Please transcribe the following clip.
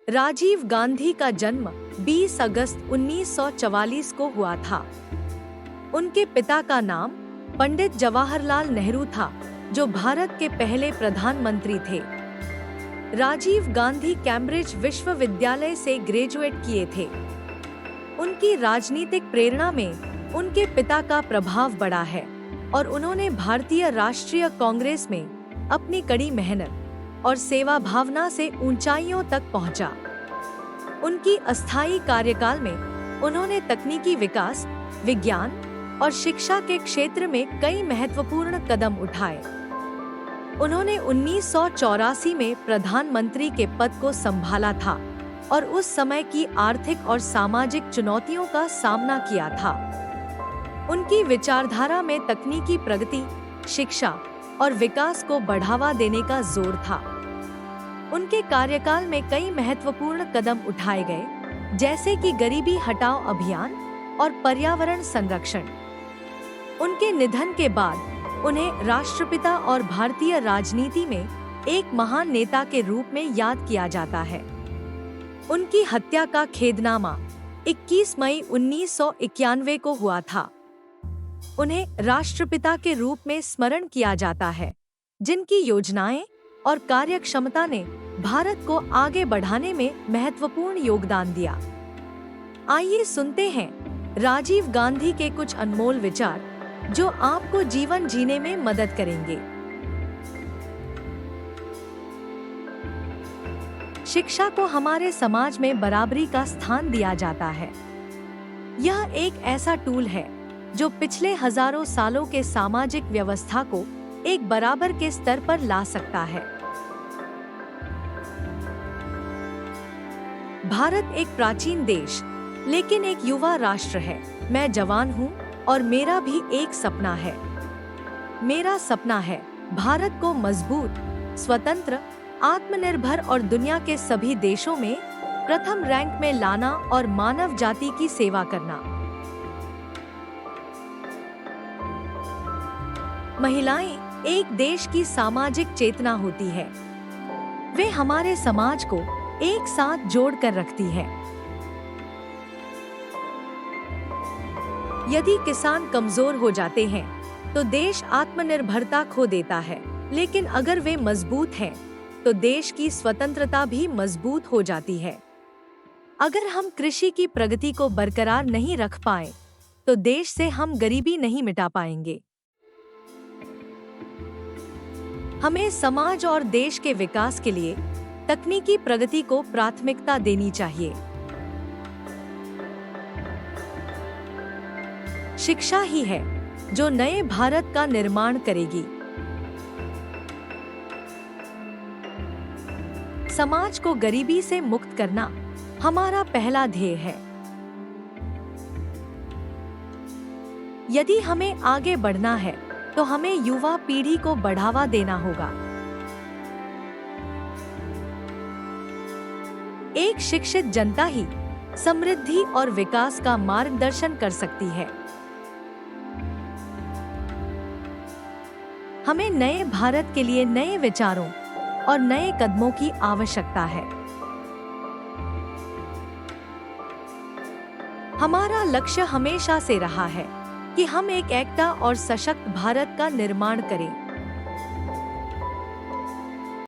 राजीव गांधी का जन्म 20 अगस्त 1944 को हुआ था। उनके पिता का नाम पंडित जवाहरलाल नेहरू था, जो भारत के पहले प्रधानमंत्री थे। राजीव गांधी कैम्ब्रिज विश्वविद्यालय से ग्रेजुएट किए थे। उनकी राजनीतिक प्रेरणा में उनके पिता का प्रभाव बढ़ा है और उन्होंने भारतीय राष्ट्रीय कांग्रेस में अपनी कड़ी मेहनत और सेवा भावना से ऊंचाइयों तक पहुंचा। उनकी अस्थायी कार्यकाल में उन्होंने तकनीकी विकास, विज्ञान और शिक्षा के क्षेत्र में कई महत्वपूर्ण कदम उठाए। उन्होंने 1984 में प्रधानमंत्री के पद को संभाला था और उस समय की आर्थिक और सामाजिक चुनौतियों का सामना किया था। उनकी विचारधारा में तकनीकी प्रगति, शिक्षा और विकास को बढ़ावा देने का जोर था। उनके कार्यकाल में कई महत्वपूर्ण कदम उठाए गए, जैसे कि गरीबी हटाओ अभियान और पर्यावरण संरक्षण। उनके निधन के बाद उन्हें राष्ट्रपिता और भारतीय राजनीति में एक महान नेता के रूप में याद किया जाता है। उनकी हत्या का खेदनामा 21 मई 1991 को हुआ था। उन्हें राष्ट्रपिता के रूप में स्मरण किया जाता है, जिनकी योजनाएं और कार्यक्षमता ने भारत को आगे बढ़ाने में महत्वपूर्ण योगदान दिया। आइए सुनते हैं राजीव गांधी के कुछ अनमोल विचार, जो आपको जीवन जीने में मदद करेंगे। शिक्षा को हमारे समाज में बराबरी का स्थान दिया जाता है। यह एक ऐसा टूल है जो पिछले हजारों सालों के सामाजिक व्यवस्था को एक बराबर के स्तर पर ला सकता है। भारत एक प्राचीन देश, लेकिन एक युवा राष्ट्र है। मैं जवान हूँ और मेरा भी एक सपना है। मेरा सपना है भारत को मजबूत, स्वतंत्र, आत्मनिर्भर और दुनिया के सभी देशों में प्रथम रैंक में लाना और मानव जाति की सेवा करना। महिलाएं एक देश की सामाजिक चेतना होती है। वे हमारे समाज को एक साथ जोड़ कर रखती है। यदि किसान कमजोर हो जाते हैं, तो देश आत्मनिर्भरता खो देता है, लेकिन अगर वे मजबूत हैं, तो देश की स्वतंत्रता भी मजबूत हो जाती है। अगर हम कृषि की प्रगति को बरकरार नहीं रख पाए, तो देश से हम गरीबी नहीं मिटा पाएंगे। हमें समाज और देश के विकास के लिए तकनीकी प्रगति को प्राथमिकता देनी चाहिए। शिक्षा ही है जो नए भारत का निर्माण करेगी। समाज को गरीबी से मुक्त करना हमारा पहला ध्येय है। यदि हमें आगे बढ़ना है, तो हमें युवा पीढ़ी को बढ़ावा देना होगा। एक शिक्षित जनता ही समृद्धि और विकास का मार्गदर्शन कर सकती है। हमें नए भारत के लिए नए विचारों और नए कदमों की आवश्यकता है। हमारा लक्ष्य हमेशा से रहा है कि हम एक एकता और सशक्त भारत का निर्माण करें।